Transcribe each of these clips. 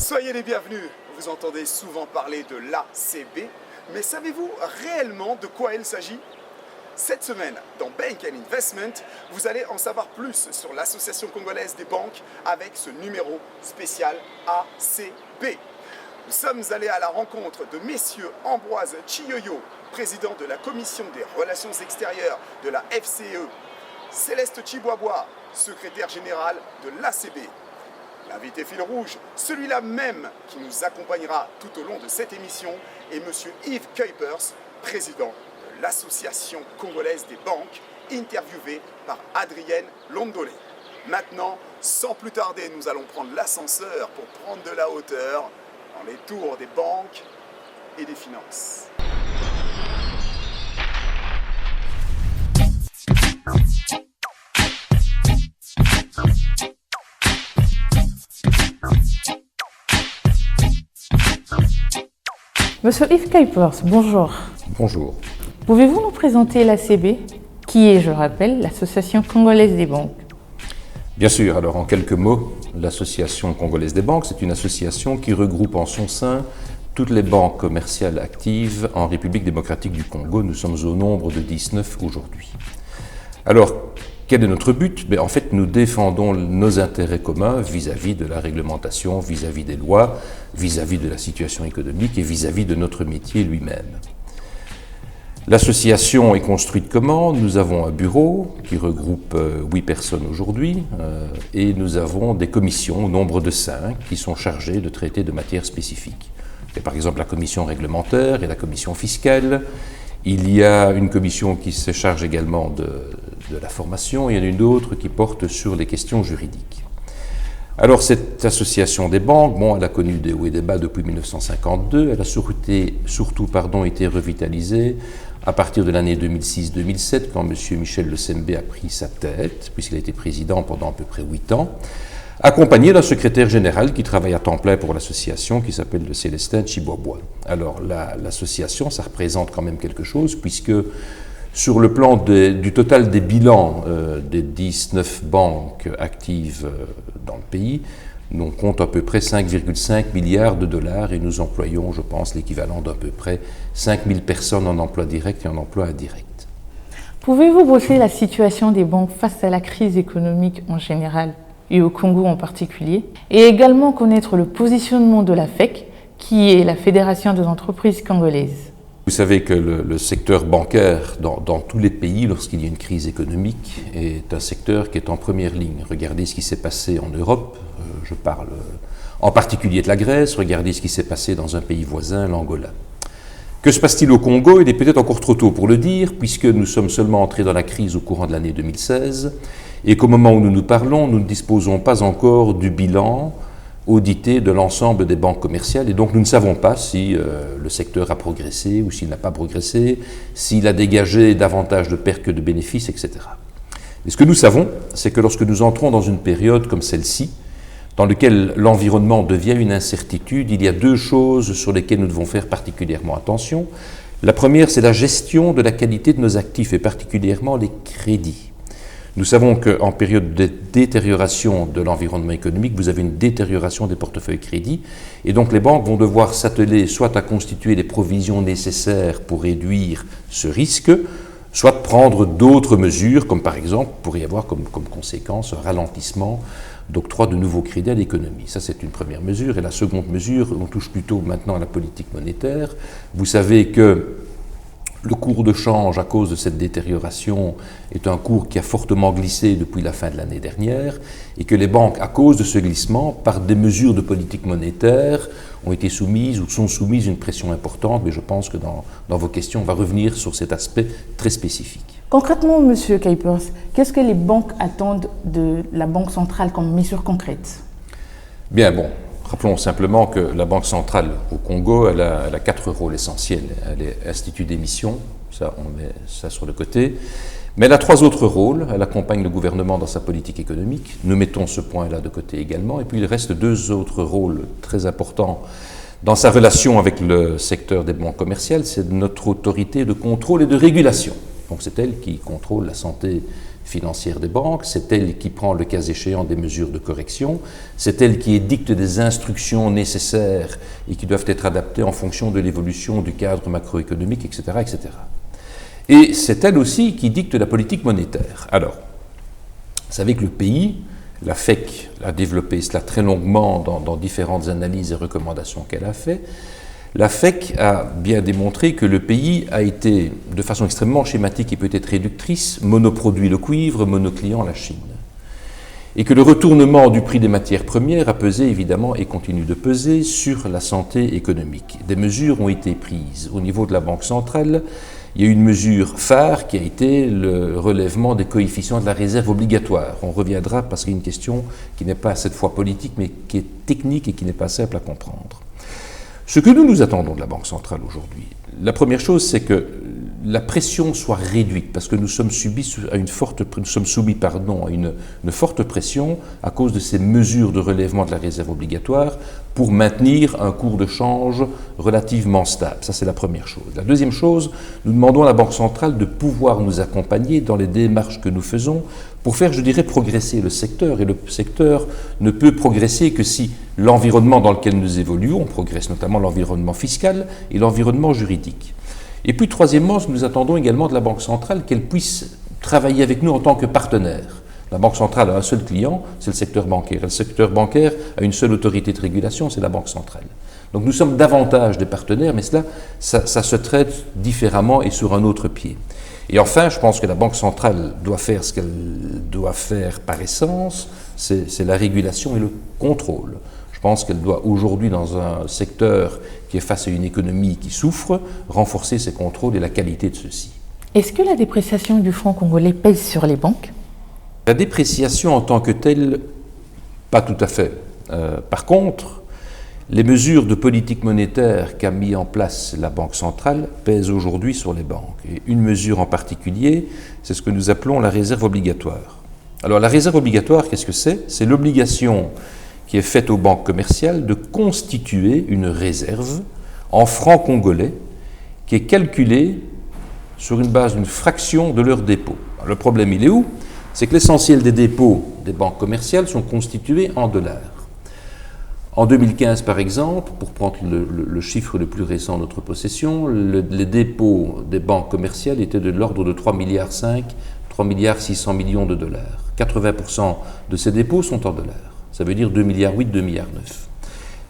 Soyez les bienvenus. Vous entendez souvent parler de l'ACB, mais savez-vous réellement de quoi il s'agit? Cette semaine, dans Bank & Investment, vous allez en savoir plus sur l'Association congolaise des banques avec ce numéro spécial ACB. Nous sommes allés à la rencontre de messieurs Ambroise Chiyoyo, président de la Commission des Relations Extérieures de la FCE, Céleste Chiboabois, secrétaire général de l'ACB. L'invité fil rouge, celui-là même qui nous accompagnera tout au long de cette émission, est monsieur Yves Kuipers, président de l'Association congolaise des banques, interviewé par Adrienne Londolé. Maintenant, sans plus tarder, nous allons prendre l'ascenseur pour prendre de la hauteur dans les tours des banques et des finances. Monsieur Yves Kuipers, bonjour. Bonjour. Pouvez-vous nous présenter l'ACB, qui est, je rappelle, l'Association congolaise des banques? Bien sûr, alors en quelques mots, l'Association congolaise des banques, c'est une association qui regroupe en son sein toutes les banques commerciales actives en République démocratique du Congo. Nous sommes au nombre de 19 aujourd'hui. Alors, quel est notre but? En fait, nous défendons nos intérêts communs vis-à-vis de la réglementation, vis-à-vis des lois, vis-à-vis de la situation économique et vis-à-vis de notre métier lui-même. L'association est construite comment? Nous avons un bureau qui regroupe 8 personnes aujourd'hui et nous avons des commissions au nombre de 5 qui sont chargées de traiter de matières spécifiques. Il y a par exemple la commission réglementaire et la commission fiscale. Il y a une commission qui se charge également de la formation, et il y en a une autre qui porte sur les questions juridiques. Alors cette association des banques, elle a connu des hauts et des bas depuis 1952, elle a surtout été revitalisée à partir de l'année 2006-2007, quand M. Michel Lesembe a pris sa tête, puisqu'il a été président pendant à peu près 8 ans, accompagné d'un secrétaire général qui travaille à temps plein pour l'association, qui s'appelle le Célestin Chiboabois. Alors l'association, ça représente quand même quelque chose, puisque sur le plan du total des bilans des 19 banques actives dans le pays, nous compte à peu près 5,5 milliards de dollars et nous employons, je pense, l'équivalent d'à peu près 5000 personnes en emploi direct et en emploi indirect. Pouvez-vous brosser la situation des banques face à la crise économique en général et au Congo en particulier, et également connaître le positionnement de la FEC, qui est la Fédération des entreprises congolaises? Vous savez que le secteur bancaire dans tous les pays, lorsqu'il y a une crise économique, est un secteur qui est en première ligne. Regardez ce qui s'est passé en Europe, je parle en particulier de la Grèce, regardez ce qui s'est passé dans un pays voisin, l'Angola. Que se passe-t-il au Congo? Il est peut-être encore trop tôt pour le dire, puisque nous sommes seulement entrés dans la crise au courant de l'année 2016, et qu'au moment où nous nous parlons, nous ne disposons pas encore du bilan audité de l'ensemble des banques commerciales, et donc nous ne savons pas si le secteur a progressé ou s'il n'a pas progressé, s'il a dégagé davantage de pertes que de bénéfices, etc. Mais ce que nous savons, c'est que lorsque nous entrons dans une période comme celle-ci, dans laquelle l'environnement devient une incertitude, il y a 2 choses sur lesquelles nous devons faire particulièrement attention. La première, c'est la gestion de la qualité de nos actifs, et particulièrement les crédits. Nous savons qu'en période de détérioration de l'environnement économique, vous avez une détérioration des portefeuilles crédits, et donc les banques vont devoir s'atteler soit à constituer les provisions nécessaires pour réduire ce risque, soit prendre d'autres mesures, comme par exemple, pourrait y avoir comme conséquence un ralentissement d'octroi de nouveaux crédits à l'économie. Ça, c'est une première mesure. Et la seconde mesure, on touche plutôt maintenant à la politique monétaire. Vous savez que le cours de change, à cause de cette détérioration, est un cours qui a fortement glissé depuis la fin de l'année dernière, et que les banques, à cause de ce glissement, par des mesures de politique monétaire, ont été soumises ou sont soumises à une pression importante, mais je pense que dans vos questions, on va revenir sur cet aspect très spécifique. Concrètement, Monsieur Kuipers, qu'est-ce que les banques attendent de la Banque centrale comme mesure concrète? Rappelons simplement que la Banque centrale au Congo, elle a 4 rôles essentiels. Elle est institut d'émission, ça on met ça sur le côté, mais elle a 3 autres rôles. Elle accompagne le gouvernement dans sa politique économique, nous mettons ce point-là de côté également, et puis il reste 2 autres rôles très importants dans sa relation avec le secteur des banques commerciales, c'est notre autorité de contrôle et de régulation. Donc c'est elle qui contrôle la santé financière des banques, c'est elle qui prend le cas échéant des mesures de correction, c'est elle qui édicte des instructions nécessaires et qui doivent être adaptées en fonction de l'évolution du cadre macroéconomique, etc., etc. Et c'est elle aussi qui dicte la politique monétaire. Alors, vous savez que le pays, la FEC a développé cela très longuement dans différentes analyses et recommandations qu'elle a fait. La FEC a bien démontré que le pays a été, de façon extrêmement schématique et peut-être réductrice, monoproduit le cuivre, monoclient la Chine. Et que le retournement du prix des matières premières a pesé évidemment et continue de peser sur la santé économique. Des mesures ont été prises. Au niveau de la Banque centrale, il y a eu une mesure phare qui a été le relèvement des coefficients de la réserve obligatoire. On reviendra parce qu'il y a une question qui n'est pas cette fois politique mais qui est technique et qui n'est pas simple à comprendre. Ce que nous attendons de la Banque centrale aujourd'hui, la première chose, c'est que la pression soit réduite, parce que nous sommes soumis à une forte pression à cause de ces mesures de relèvement de la réserve obligatoire pour maintenir un cours de change relativement stable. Ça, c'est la première chose. La deuxième chose, nous demandons à la Banque centrale de pouvoir nous accompagner dans les démarches que nous faisons pour faire, je dirais, progresser le secteur. Et le secteur ne peut progresser que si l'environnement dans lequel nous évoluons, on progresse notamment l'environnement fiscal et l'environnement juridique. Et puis, troisièmement, nous attendons également de la Banque centrale qu'elle puisse travailler avec nous en tant que partenaire. La Banque centrale a un seul client, c'est le secteur bancaire. Et le secteur bancaire a une seule autorité de régulation, c'est la Banque centrale. Donc nous sommes davantage des partenaires, mais ça se traite différemment et sur un autre pied. Et enfin, je pense que la Banque centrale doit faire ce qu'elle doit faire par essence, c'est la régulation et le contrôle. Je pense qu'elle doit aujourd'hui, dans un secteur qui est face à une économie qui souffre, renforcer ses contrôles et la qualité de ceux-ci. Est-ce que la dépréciation du franc congolais pèse sur les banques? La dépréciation en tant que telle, pas tout à fait. Par contre, les mesures de politique monétaire qu'a mis en place la Banque centrale pèsent aujourd'hui sur les banques. Et une mesure en particulier, c'est ce que nous appelons la réserve obligatoire. Alors la réserve obligatoire, qu'est-ce que c'est? C'est l'obligation qui est faite aux banques commerciales de constituer une réserve en francs congolais qui est calculée sur une base d'une fraction de leurs dépôts. Alors, le problème, il est où? C'est que l'essentiel des dépôts des banques commerciales sont constitués en dollars. En 2015, par exemple, pour prendre le chiffre le plus récent en notre possession, les dépôts des banques commerciales étaient de l'ordre de 3,5 milliards, 3,6 milliards de dollars. 80% de ces dépôts sont en dollars. Ça veut dire 2,8 milliards, 2,9 milliards.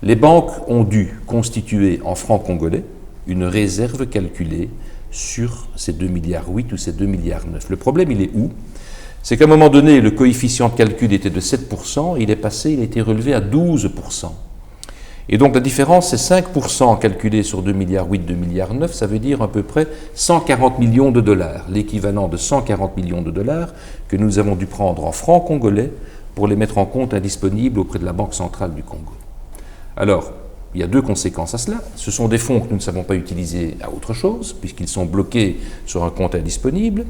Les banques ont dû constituer en francs congolais une réserve calculée sur ces 2,8 milliards ou ces 2,9 milliards. Le problème, il est où? C'est qu'à un moment donné, le coefficient de calcul était de 7%, il a été relevé à 12%. Et donc la différence, c'est 5% calculé sur 2,8 milliards, 2,9 milliards, ça veut dire à peu près 140 millions de dollars, l'équivalent de 140 millions de dollars que nous avons dû prendre en francs congolais pour les mettre en compte indisponibles auprès de la Banque centrale du Congo. Alors, il y a deux conséquences à cela. Ce sont des fonds que nous ne savons pas utiliser à autre chose, puisqu'ils sont bloqués sur un compte indisponible.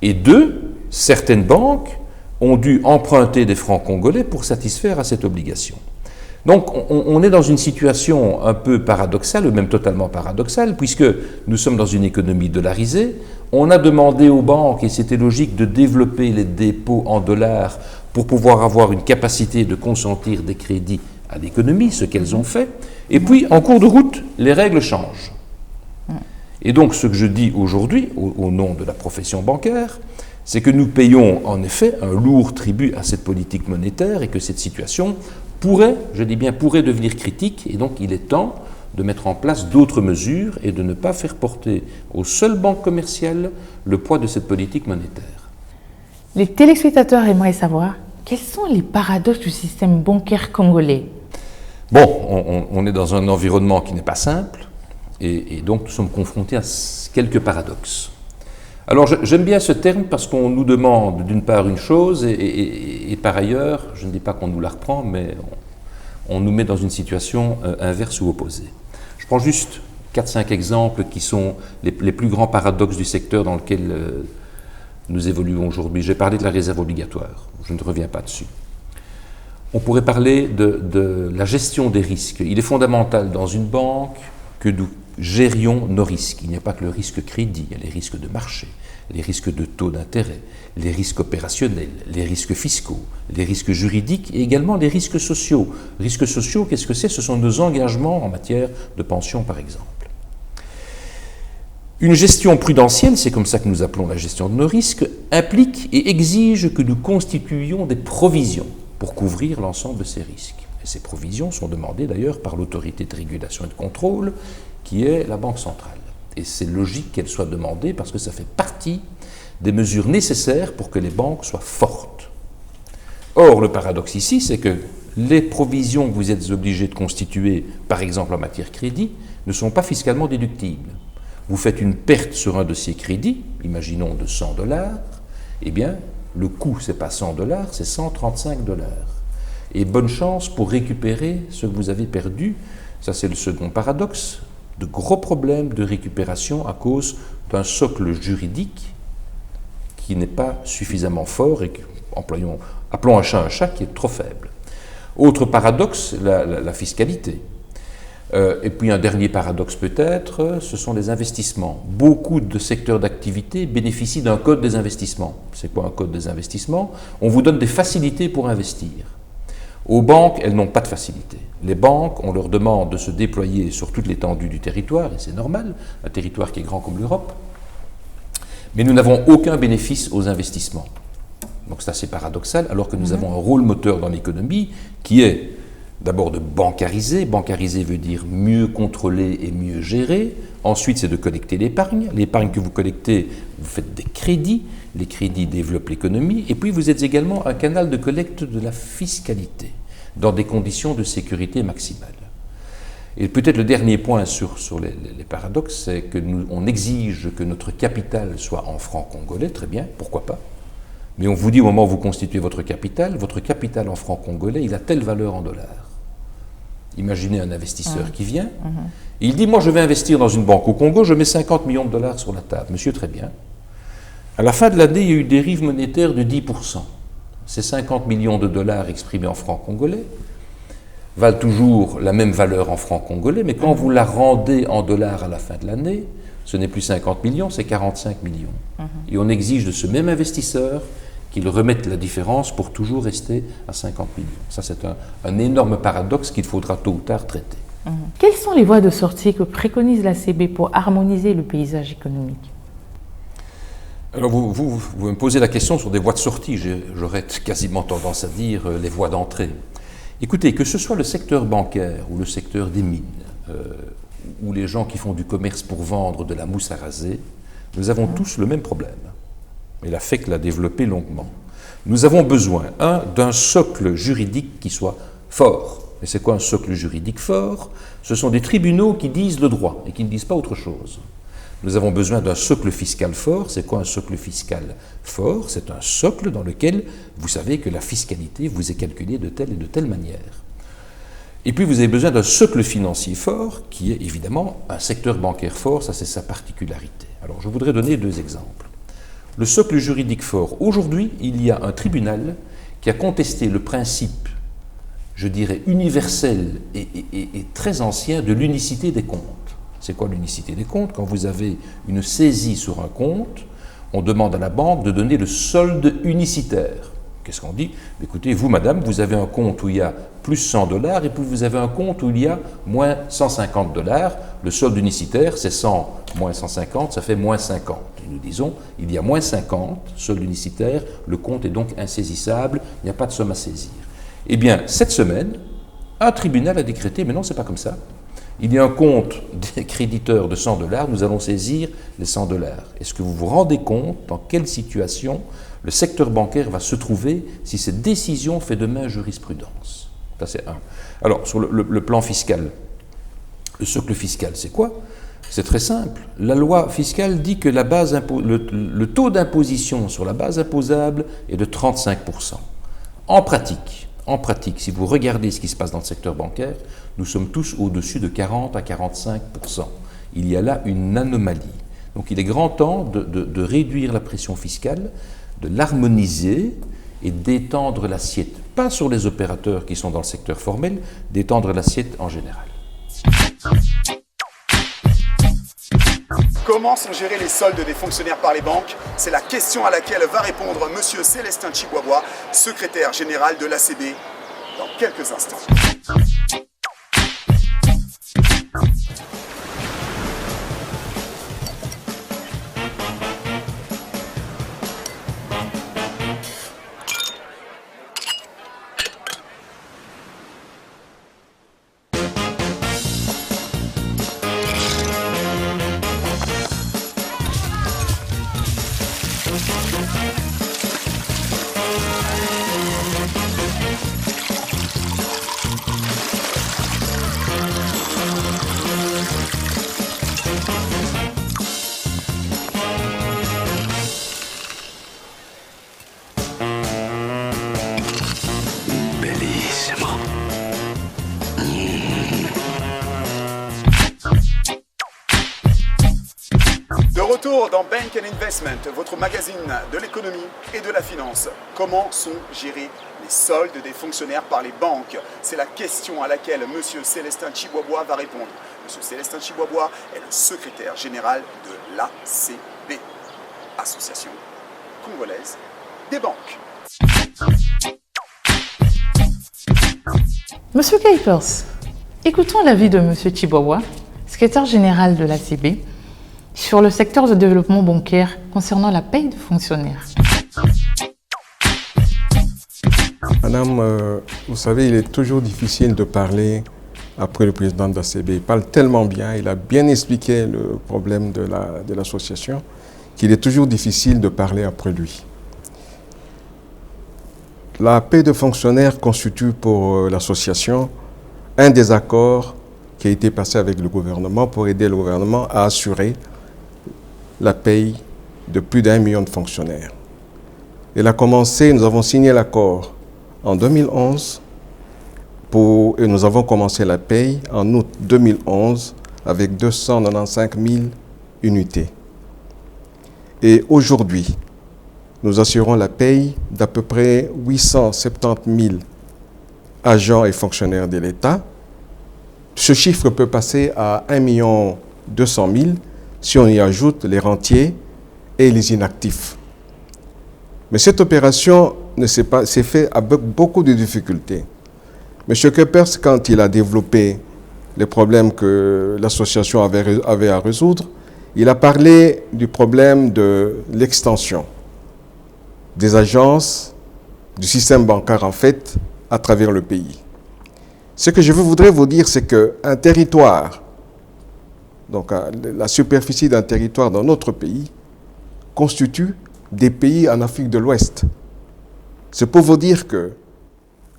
Et deux, certaines banques ont dû emprunter des francs congolais pour satisfaire à cette obligation. Donc on est dans une situation un peu paradoxale, ou même totalement paradoxale, puisque nous sommes dans une économie dollarisée. On a demandé aux banques, et c'était logique, de développer les dépôts en dollars pour pouvoir avoir une capacité de consentir des crédits à l'économie, ce qu'elles ont fait. Et puis, en cours de route, les règles changent. Et donc, ce que je dis aujourd'hui, au nom de la profession bancaire, c'est que nous payons en effet un lourd tribut à cette politique monétaire et que cette situation pourrait, je dis bien pourrait devenir critique, et donc il est temps de mettre en place d'autres mesures et de ne pas faire porter aux seules banques commerciales le poids de cette politique monétaire. Les téléspectateurs aimeraient savoir quels sont les paradoxes du système bancaire congolais. Bon, on est dans un environnement qui n'est pas simple, et donc nous sommes confrontés à quelques paradoxes. Alors j'aime bien ce terme parce qu'on nous demande d'une part une chose et par ailleurs, je ne dis pas qu'on nous la reprend, mais on nous met dans une situation inverse ou opposée. Je prends juste 4-5 exemples qui sont les plus grands paradoxes du secteur dans lequel nous évoluons aujourd'hui. J'ai parlé de la réserve obligatoire, je ne reviens pas dessus. On pourrait parler de la gestion des risques. Il est fondamental dans une banque que gérions nos risques. Il n'y a pas que le risque crédit, il y a les risques de marché, les risques de taux d'intérêt, les risques opérationnels, les risques fiscaux, les risques juridiques et également les risques sociaux. Risques sociaux, qu'est-ce que c'est? Ce sont nos engagements en matière de pension, par exemple. Une gestion prudentielle, c'est comme ça que nous appelons la gestion de nos risques, implique et exige que nous constituions des provisions pour couvrir l'ensemble de ces risques. Et ces provisions sont demandées d'ailleurs par l'autorité de régulation et de contrôle, qui est la Banque centrale. Et c'est logique qu'elles soient demandées parce que ça fait partie des mesures nécessaires pour que les banques soient fortes. Or, le paradoxe ici, c'est que les provisions que vous êtes obligés de constituer, par exemple en matière crédit, ne sont pas fiscalement déductibles. Vous faites une perte sur un dossier crédit, imaginons de $100, eh bien, le coût, ce n'est pas $100, c'est $135. Et bonne chance pour récupérer ce que vous avez perdu. Ça, c'est le second paradoxe. De gros problèmes de récupération à cause d'un socle juridique qui n'est pas suffisamment fort et appelons un chat qui est trop faible. Autre paradoxe, la fiscalité. Et puis un dernier paradoxe peut-être, ce sont les investissements. Beaucoup de secteurs d'activité bénéficient d'un code des investissements. C'est quoi un code des investissements? On vous donne des facilités pour investir. Aux banques, elles n'ont pas de facilité. Les banques, on leur demande de se déployer sur toute l'étendue du territoire, et c'est normal, un territoire qui est grand comme l'Europe, mais nous n'avons aucun bénéfice aux investissements. Donc c'est assez paradoxal, alors que nous avons un rôle moteur dans l'économie qui est d'abord de bancariser. Bancariser veut dire mieux contrôler et mieux gérer. Ensuite, c'est de collecter l'épargne. L'épargne que vous collectez, vous faites des crédits. Les crédits développent l'économie. Et puis, vous êtes également un canal de collecte de la fiscalité dans des conditions de sécurité maximale. Et peut-être le dernier point sur les paradoxes, c'est que on exige que notre capital soit en francs congolais. Très bien, pourquoi pas. Mais on vous dit au moment où vous constituez votre capital en francs congolais, il a telle valeur en dollars. Imaginez un investisseur qui vient, et il dit, moi je vais investir dans une banque au Congo, je mets 50 millions de dollars sur la table. Monsieur, très bien. À la fin de l'année, il y a eu une dérive monétaire de 10%. Ces 50 millions de dollars exprimés en francs congolais valent toujours la même valeur en francs congolais, mais quand vous la rendez en dollars à la fin de l'année, ce n'est plus 50 millions, c'est 45 millions. Et on exige de ce même investisseur qu'il remette la différence pour toujours rester à 50 millions. Ça, c'est un énorme paradoxe qu'il faudra tôt ou tard traiter. Quelles sont les voies de sortie que préconise l'ACB pour harmoniser le paysage économique? Alors, vous me posez la question sur des voies de sortie. J'aurais quasiment tendance à dire les voies d'entrée. Écoutez, que ce soit le secteur bancaire ou le secteur des mines, ou les gens qui font du commerce pour vendre de la mousse à raser, nous avons tous le même problème. Et la FEC l'a développé longuement. Nous avons besoin, d'un socle juridique qui soit fort. Et c'est quoi un socle juridique fort? Ce sont des tribunaux qui disent le droit et qui ne disent pas autre chose. Nous avons besoin d'un socle fiscal fort. C'est quoi un socle fiscal fort? C'est un socle dans lequel vous savez que la fiscalité vous est calculée de telle et de telle manière. Et puis vous avez besoin d'un socle financier fort, qui est évidemment un secteur bancaire fort, ça c'est sa particularité. Alors je voudrais donner deux exemples. Le socle juridique fort. Aujourd'hui, il y a un tribunal qui a contesté le principe, je dirais, universel et très ancien de l'unicité des comptes. C'est quoi l'unicité des comptes? Quand vous avez une saisie sur un compte, on demande à la banque de donner le solde unicitaire. Qu'est-ce qu'on dit? Écoutez, vous, madame, vous avez un compte où il y a plus $100 et puis vous avez un compte où il y a moins $150. Le solde unicitaire, c'est 100 moins 150, ça fait moins 50. Et nous disons, il y a moins 50, solde unicitaire, le compte est donc insaisissable, il n'y a pas de somme à saisir. Eh bien, cette semaine, un tribunal a décrété, mais non, c'est pas comme ça. Il y a un compte des créditeurs de $100, nous allons saisir les $100. Est-ce que vous vous rendez compte dans quelle situation le secteur bancaire va se trouver si cette décision fait demain jurisprudence? Ça, c'est un. Alors, sur le plan fiscal, le socle fiscal, c'est quoi? C'est très simple. La loi fiscale dit que le taux d'imposition sur la base imposable est de 35%. En pratique, si vous regardez ce qui se passe dans le secteur bancaire, nous sommes tous au-dessus de 40 à 45%. Il y a là une anomalie. Donc il est grand temps de réduire la pression fiscale, de l'harmoniser et d'étendre l'assiette, pas sur les opérateurs qui sont dans le secteur formel, d'étendre l'assiette en général. Comment sont gérés les soldes des fonctionnaires par les banques? C'est la question à laquelle va répondre M. Célestin Chiboibois, secrétaire général de l'ACB, dans quelques instants. De retour dans Bank & Investment, votre magazine de l'économie et de la finance. Comment sont gérés les soldes des fonctionnaires par les banques? C'est la question à laquelle M. Célestin Chiboibois va répondre. M. Célestin Chiboibois est le secrétaire général de l'ACB, Association congolaise des banques. Monsieur Kuipers, écoutons l'avis de Monsieur Chiboibois, secrétaire général de l'ACB, sur le secteur de développement bancaire concernant la paye de fonctionnaires. Madame, vous savez, il est toujours difficile de parler après le président de l'ACB. Il parle tellement bien, il a bien expliqué le problème de l'association, qu'il est toujours difficile de parler après lui. La paie de fonctionnaires constitue pour l'association un des accords qui a été passé avec le gouvernement pour aider le gouvernement à assurer la paie de plus d'1 million de fonctionnaires. Il a commencé, nous avons signé l'accord en 2011 et nous avons commencé la paie en août 2011 avec 295 000 unités. Et aujourd'hui, nous assurons la paie d'à peu près 870 000 agents et fonctionnaires de l'État. Ce chiffre peut passer à 1 200 000 si on y ajoute les rentiers et les inactifs. Mais cette opération s'est faite avec beaucoup de difficultés. M. Kuipers, quand il a développé les problèmes que l'association avait à résoudre, il a parlé du problème de l'extension des agences du système bancaire, en fait, à travers le pays. Ce que je voudrais vous dire, c'est qu'un territoire, donc la superficie d'un territoire dans notre pays, constitue des pays en Afrique de l'Ouest. C'est pour vous dire que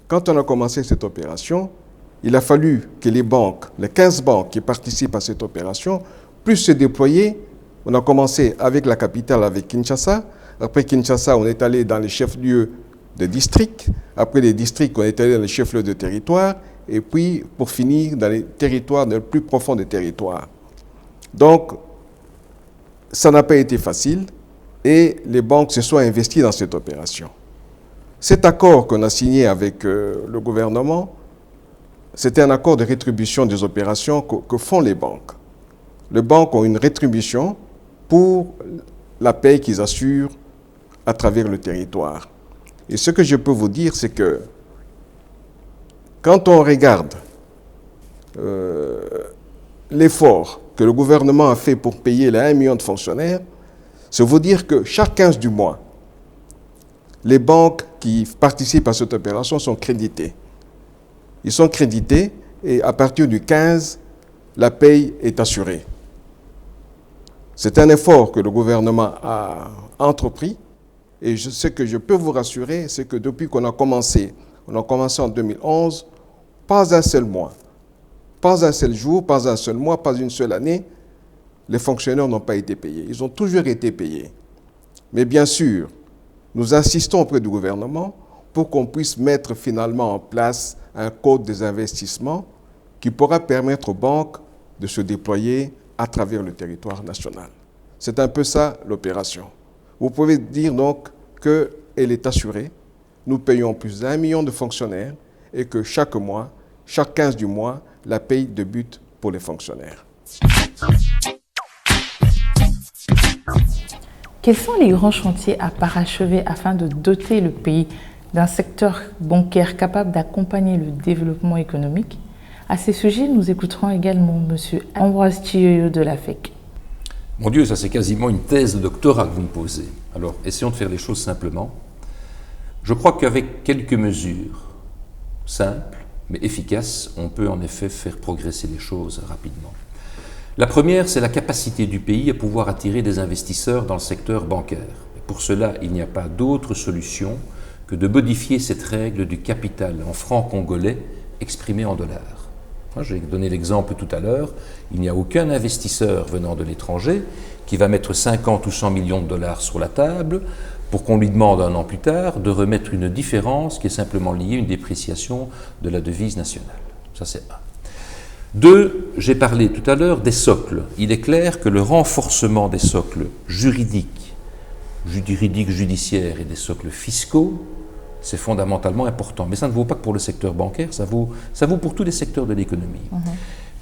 quand on a commencé cette opération, il a fallu que les banques, les 15 banques qui participent à cette opération, puissent se déployer. On a commencé avec la capitale, avec Kinshasa. Après Kinshasa, on est allé dans les chefs-lieux de districts. Après les districts, on est allé dans les chefs-lieux de territoire. Et puis, pour finir, dans les territoires, dans le plus profond des territoires. Donc, ça n'a pas été facile et les banques se sont investies dans cette opération. Cet accord qu'on a signé avec le gouvernement, c'était un accord de rétribution des opérations que font les banques. Les banques ont une rétribution pour la paie qu'ils assurent à travers le territoire. Et ce que je peux vous dire, c'est que quand on regarde l'effort que le gouvernement a fait pour payer les 1 million de fonctionnaires, c'est vous dire que chaque 15 du mois, les banques qui participent à cette opération sont créditées. Ils sont crédités et à partir du 15, la paye est assurée. C'est un effort que le gouvernement a entrepris et ce que je peux vous rassurer, c'est que depuis qu'on a commencé en 2011, pas un seul mois, pas un seul jour, pas un seul mois, pas une seule année, les fonctionnaires n'ont pas été payés. Ils ont toujours été payés. Mais bien sûr, nous insistons auprès du gouvernement pour qu'on puisse mettre finalement en place un code des investissements qui pourra permettre aux banques de se déployer à travers le territoire national. C'est un peu ça l'opération. Vous pouvez dire donc qu'elle est assurée. Nous payons plus d'1 million de fonctionnaires et que chaque mois, chaque 15 du mois, la paye débute pour les fonctionnaires. Quels sont les grands chantiers à parachever afin de doter le pays d'un secteur bancaire capable d'accompagner le développement économique? À ces sujets, nous écouterons également M. Ambroise Thioyo de la FEC. Mon Dieu, ça c'est quasiment une thèse de doctorat que vous me posez. Alors, essayons de faire les choses simplement. Je crois qu'avec quelques mesures simples, mais efficaces, on peut en effet faire progresser les choses rapidement. La première, c'est la capacité du pays à pouvoir attirer des investisseurs dans le secteur bancaire. Et pour cela, il n'y a pas d'autre solution que de modifier cette règle du capital en francs congolais exprimé en dollars. J'ai donné l'exemple tout à l'heure, il n'y a aucun investisseur venant de l'étranger qui va mettre 50 ou 100 millions de dollars sur la table pour qu'on lui demande un an plus tard de remettre une différence qui est simplement liée à une dépréciation de la devise nationale. Ça c'est un. Deux, j'ai parlé tout à l'heure des socles. Il est clair que le renforcement des socles juridiques, judiciaires et des socles fiscaux, c'est fondamentalement important. Mais ça ne vaut pas que pour le secteur bancaire, ça vaut pour tous les secteurs de l'économie.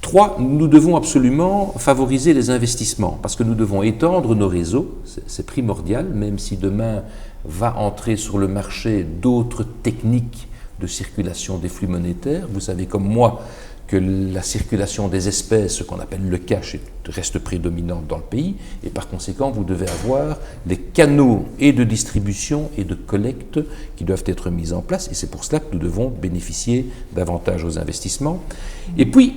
Trois, nous devons absolument favoriser les investissements, parce que nous devons étendre nos réseaux, c'est primordial, même si demain va entrer sur le marché d'autres techniques de circulation des flux monétaires. Vous savez comme moi que la circulation des espèces, ce qu'on appelle le cash, reste prédominante dans le pays, et par conséquent, vous devez avoir les canaux et de distribution et de collecte qui doivent être mis en place, et c'est pour cela que nous devons bénéficier davantage aux investissements. Et puis,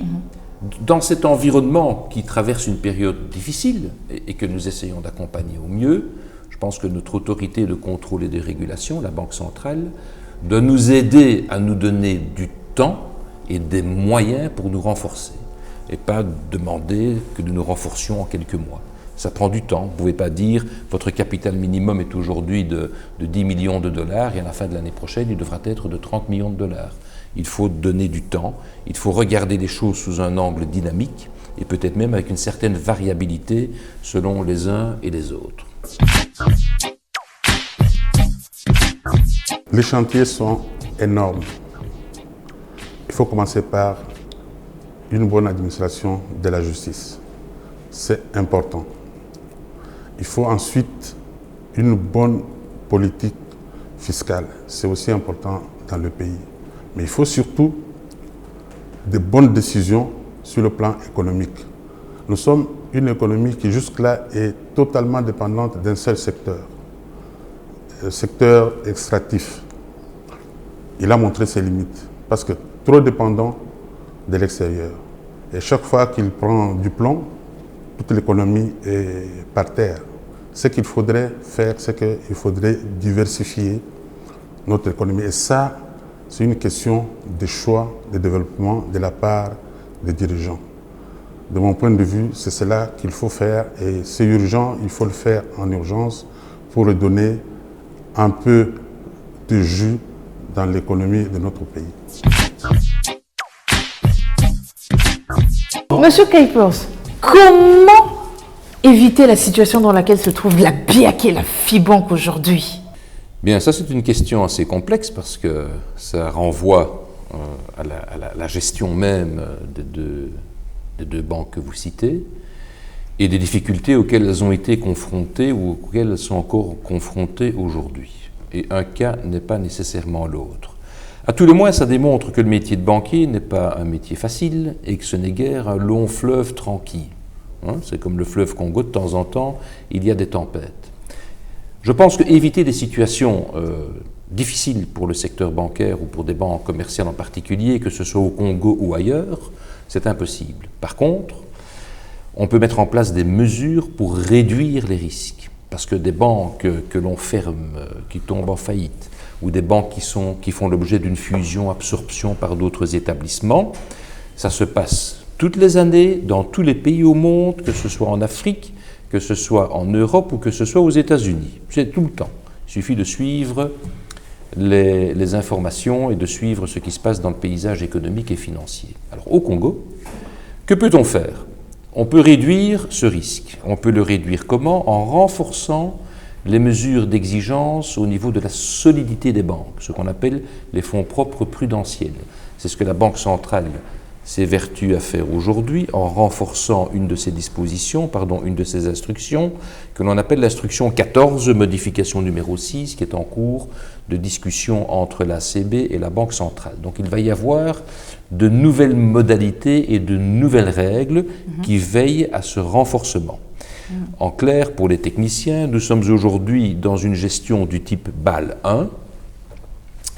dans cet environnement qui traverse une période difficile, et que nous essayons d'accompagner au mieux, je pense que notre autorité de contrôle et de régulation, la Banque centrale, doit nous aider à nous donner du temps et des moyens pour nous renforcer, et pas demander que nous nous renforcions en quelques mois. Ça prend du temps. Vous ne pouvez pas dire votre capital minimum est aujourd'hui de 10 millions de dollars et à la fin de l'année prochaine, il devra être de 30 millions de dollars. Il faut donner du temps, il faut regarder les choses sous un angle dynamique et peut-être même avec une certaine variabilité selon les uns et les autres. Les chantiers sont énormes. Il faut commencer par une bonne administration de la justice. C'est important. Il faut ensuite une bonne politique fiscale. C'est aussi important dans le pays. Mais il faut surtout de bonnes décisions sur le plan économique. Nous sommes une économie qui jusque-là est totalement dépendante d'un seul secteur, le secteur extractif. Il a montré ses limites parce que trop dépendant de l'extérieur. Et chaque fois qu'il prend du plomb, toute l'économie est par terre. Ce qu'il faudrait faire, c'est qu'il faudrait diversifier notre économie. Et ça, c'est une question de choix, de développement de la part des dirigeants. De mon point de vue, c'est cela qu'il faut faire et c'est urgent, il faut le faire en urgence pour redonner un peu de jus dans l'économie de notre pays. Monsieur Kuipers, comment éviter la situation dans laquelle se trouve la BIAC et la FIBank aujourd'hui? Bien, ça c'est une question assez complexe parce que ça renvoie à la gestion même des deux banques que vous citez et des difficultés auxquelles elles ont été confrontées ou auxquelles elles sont encore confrontées aujourd'hui. Et un cas n'est pas nécessairement l'autre. À tout le moins, ça démontre que le métier de banquier n'est pas un métier facile et que ce n'est guère un long fleuve tranquille. C'est comme le fleuve Congo, de temps en temps, il y a des tempêtes. Je pense qu'éviter des situations difficiles pour le secteur bancaire ou pour des banques commerciales en particulier, que ce soit au Congo ou ailleurs, c'est impossible. Par contre, on peut mettre en place des mesures pour réduire les risques. Parce que des banques que l'on ferme, qui tombent en faillite, ou des banques qui font l'objet d'une fusion-absorption par d'autres établissements, ça se passe toutes les années dans tous les pays au monde, que ce soit en Afrique, que ce soit en Europe ou que ce soit aux États-Unis. C'est tout le temps. Il suffit de suivre les informations et de suivre ce qui se passe dans le paysage économique et financier. Alors au Congo, que peut-on faire? On peut réduire ce risque. On peut le réduire comment? En renforçant les mesures d'exigence au niveau de la solidité des banques, ce qu'on appelle les fonds propres prudentiels. C'est ce que la Banque centrale s'évertue à faire aujourd'hui en renforçant une de ces instructions, que l'on appelle l'instruction 14, modification numéro 6, qui est en cours de discussion entre l'ACB et la Banque centrale. Donc il va y avoir de nouvelles modalités et de nouvelles règles qui veillent à ce renforcement. En clair, pour les techniciens, nous sommes aujourd'hui dans une gestion du type BAL 1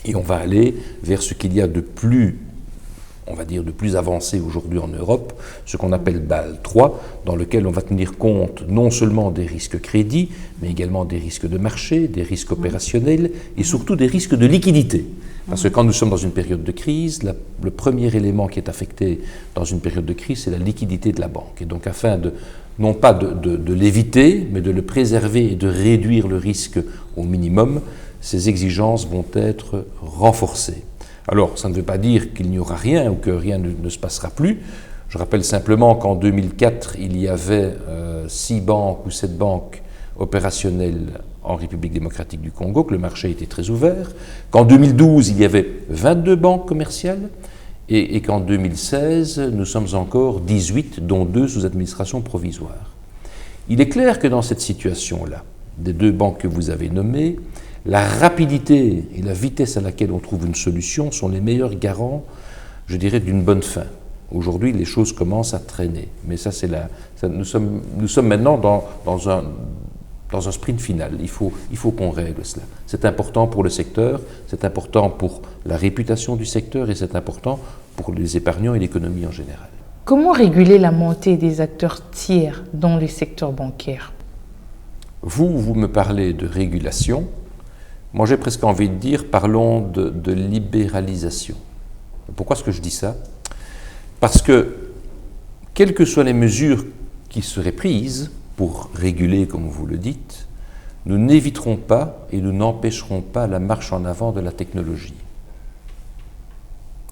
et on va aller vers ce qu'il y a de plus, on va dire, de plus avancé aujourd'hui en Europe, ce qu'on appelle BAL 3, dans lequel on va tenir compte non seulement des risques crédits, mais également des risques de marché, des risques opérationnels et surtout des risques de liquidité. Parce que quand nous sommes dans une période de crise, le premier élément qui est affecté dans une période de crise, c'est la liquidité de la banque. Et donc afin de, non pas de l'éviter, mais de le préserver et de réduire le risque au minimum, ces exigences vont être renforcées. Alors, ça ne veut pas dire qu'il n'y aura rien ou que rien ne se passera plus. Je rappelle simplement qu'en 2004, il y avait 6 banques ou 7 banques opérationnelles en République démocratique du Congo, que le marché était très ouvert, qu'en 2012, il y avait 22 banques commerciales, et qu'en 2016, nous sommes encore 18, dont 2 sous administration provisoire. Il est clair que dans cette situation-là, des 2 banques que vous avez nommées, la rapidité et la vitesse à laquelle on trouve une solution sont les meilleurs garants, je dirais, d'une bonne fin. Aujourd'hui, les choses commencent à traîner, mais ça, nous sommes maintenant dans un sprint final. Il faut qu'on règle cela. C'est important pour le secteur, c'est important pour la réputation du secteur et c'est important pour les épargnants et l'économie en général. Comment réguler la montée des acteurs tiers dans le secteur bancaire? Vous me parlez de régulation. Moi, j'ai presque envie de dire, parlons de libéralisation. Pourquoi est-ce que je dis ça? Parce que, quelles que soient les mesures qui seraient prises pour réguler, comme vous le dites, nous n'éviterons pas et nous n'empêcherons pas la marche en avant de la technologie.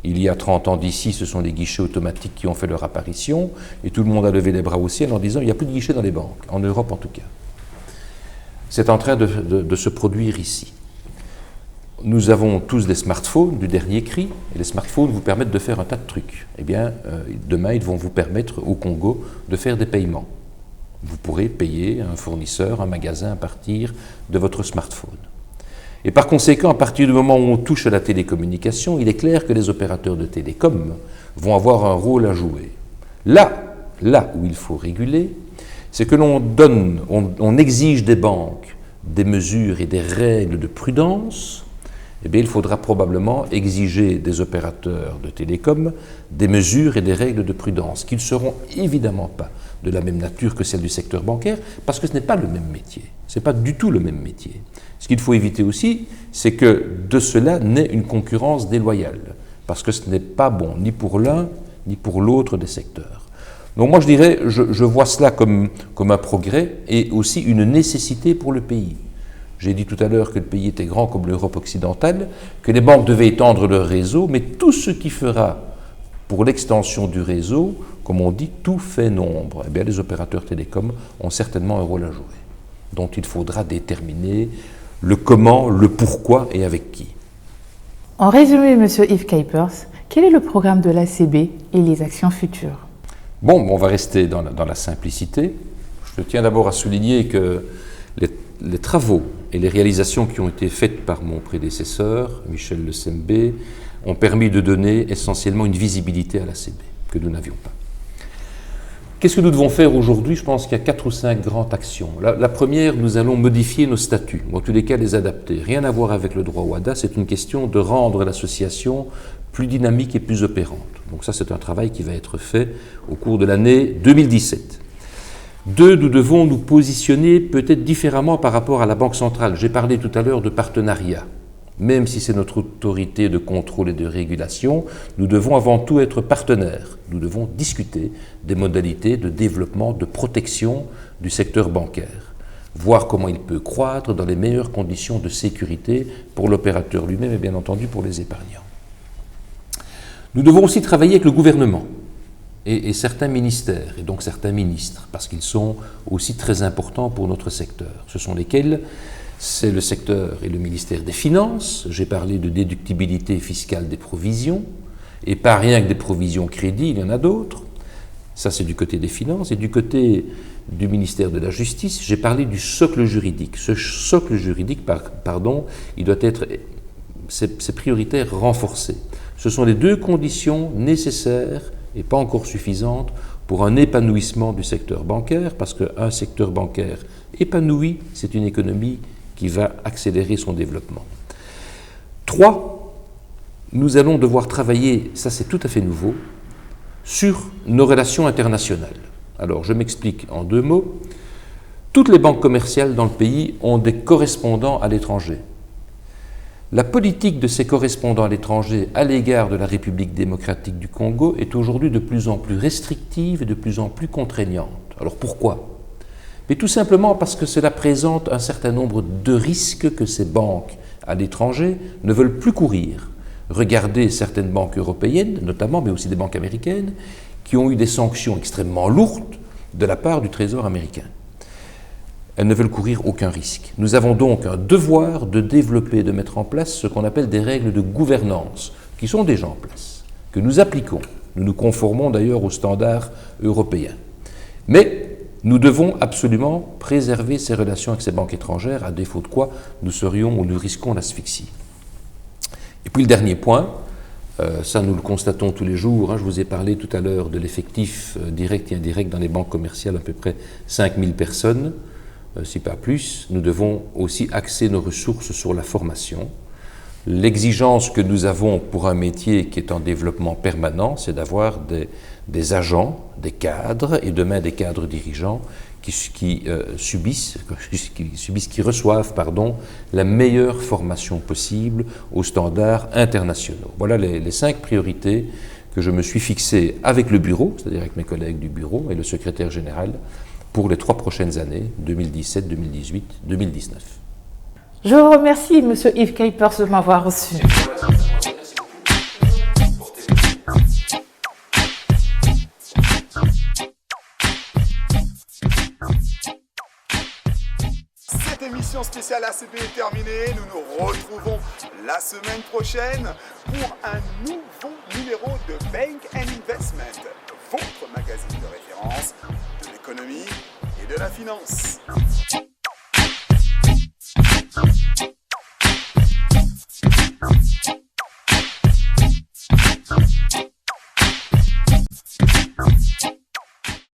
Il y a 30 ans d'ici, ce sont les guichets automatiques qui ont fait leur apparition, et tout le monde a levé les bras au ciel en disant « il n'y a plus de guichets dans les banques », en Europe en tout cas. C'est en train de se produire ici. Nous avons tous des smartphones du dernier cri, et les smartphones vous permettent de faire un tas de trucs. Eh bien, demain, ils vont vous permettre au Congo de faire des paiements. Vous pourrez payer un fournisseur, un magasin à partir de votre smartphone. Et par conséquent, à partir du moment où on touche à la télécommunication, il est clair que les opérateurs de télécom vont avoir un rôle à jouer. Là où il faut réguler, c'est que on exige des banques des mesures et des règles de prudence. Eh bien, il faudra probablement exiger des opérateurs de télécom des mesures et des règles de prudence qui ne seront évidemment pas de la même nature que celles du secteur bancaire, parce que ce n'est pas le même métier. Ce n'est pas du tout le même métier. Ce qu'il faut éviter aussi, c'est que de cela naît une concurrence déloyale, parce que ce n'est pas bon ni pour l'un ni pour l'autre des secteurs. Donc moi je dirais, je vois cela comme un progrès et aussi une nécessité pour le pays. J'ai dit tout à l'heure que le pays était grand comme l'Europe occidentale, que les banques devaient étendre leur réseau, mais tout ce qui fera pour l'extension du réseau, comme on dit, tout fait nombre. Eh bien, les opérateurs télécoms ont certainement un rôle à jouer, dont il faudra déterminer le comment, le pourquoi et avec qui. En résumé, M. Yves Kuipers, quel est le programme de l'ACB et les actions futures? Bon, on va rester dans la simplicité. Je tiens d'abord à souligner que les travaux et les réalisations qui ont été faites par mon prédécesseur, Michel Lecembé, ont permis de donner essentiellement une visibilité à l'ACB que nous n'avions pas. Qu'est-ce que nous devons faire aujourd'hui? Je pense qu'il y a 4 ou 5 grandes actions. La première, nous allons modifier nos statuts, ou en tous les cas les adapter. Rien à voir avec le droit WADA, c'est une question de rendre l'association plus dynamique et plus opérante. Donc ça, c'est un travail qui va être fait au cours de l'année 2017. 2, nous devons nous positionner peut-être différemment par rapport à la Banque centrale. J'ai parlé tout à l'heure de partenariat. Même si c'est notre autorité de contrôle et de régulation, nous devons avant tout être partenaires. Nous devons discuter des modalités de développement, de protection du secteur bancaire. Voir comment il peut croître dans les meilleures conditions de sécurité pour l'opérateur lui-même et bien entendu pour les épargnants. Nous devons aussi travailler avec le gouvernement et certains ministères, et donc certains ministres, parce qu'ils sont aussi très importants pour notre secteur. Ce sont lesquels? C'est le secteur et le ministère des Finances. J'ai parlé de déductibilité fiscale des provisions. Et pas rien que des provisions crédit, il y en a d'autres. Ça, c'est du côté des finances. Et du côté du ministère de la Justice, j'ai parlé du socle juridique. Ce socle juridique, il doit être, c'est prioritaire, renforcé. Ce sont les deux conditions nécessaires et pas encore suffisantes pour un épanouissement du secteur bancaire, parce qu'un secteur bancaire épanoui, c'est une économie qui va accélérer son développement. 3, nous allons devoir travailler, ça c'est tout à fait nouveau, sur nos relations internationales. Alors, je m'explique en 2 mots. Toutes les banques commerciales dans le pays ont des correspondants à l'étranger. La politique de ces correspondants à l'étranger à l'égard de la République démocratique du Congo est aujourd'hui de plus en plus restrictive et de plus en plus contraignante. Alors pourquoi ? Mais tout simplement parce que cela présente un certain nombre de risques que ces banques à l'étranger ne veulent plus courir. Regardez certaines banques européennes, notamment, mais aussi des banques américaines, qui ont eu des sanctions extrêmement lourdes de la part du Trésor américain. Elles ne veulent courir aucun risque. Nous avons donc un devoir de développer, de mettre en place ce qu'on appelle des règles de gouvernance, qui sont déjà en place, que nous appliquons. Nous nous conformons d'ailleurs aux standards européens. Mais nous devons absolument préserver ces relations avec ces banques étrangères, à défaut de quoi nous serions ou nous risquons l'asphyxie. Et puis le dernier point, ça nous le constatons tous les jours, je vous ai parlé tout à l'heure de l'effectif direct et indirect dans les banques commerciales, à peu près 5000 personnes, si pas plus. Nous devons aussi axer nos ressources sur la formation. L'exigence que nous avons pour un métier qui est en développement permanent, c'est d'avoir des agents, des cadres, et demain des cadres dirigeants qui reçoivent la meilleure formation possible aux standards internationaux. Voilà les 5 priorités que je me suis fixées avec le bureau, c'est-à-dire avec mes collègues du bureau et le secrétaire général, pour les 3 prochaines années, 2017, 2018, 2019. Je vous remercie, M. Yves Kuipers, de m'avoir reçu. Cette émission spéciale ACB est terminée. Nous nous retrouvons la semaine prochaine pour un nouveau numéro de Bank & Investment, votre magazine de référence de l'économie et de la finance.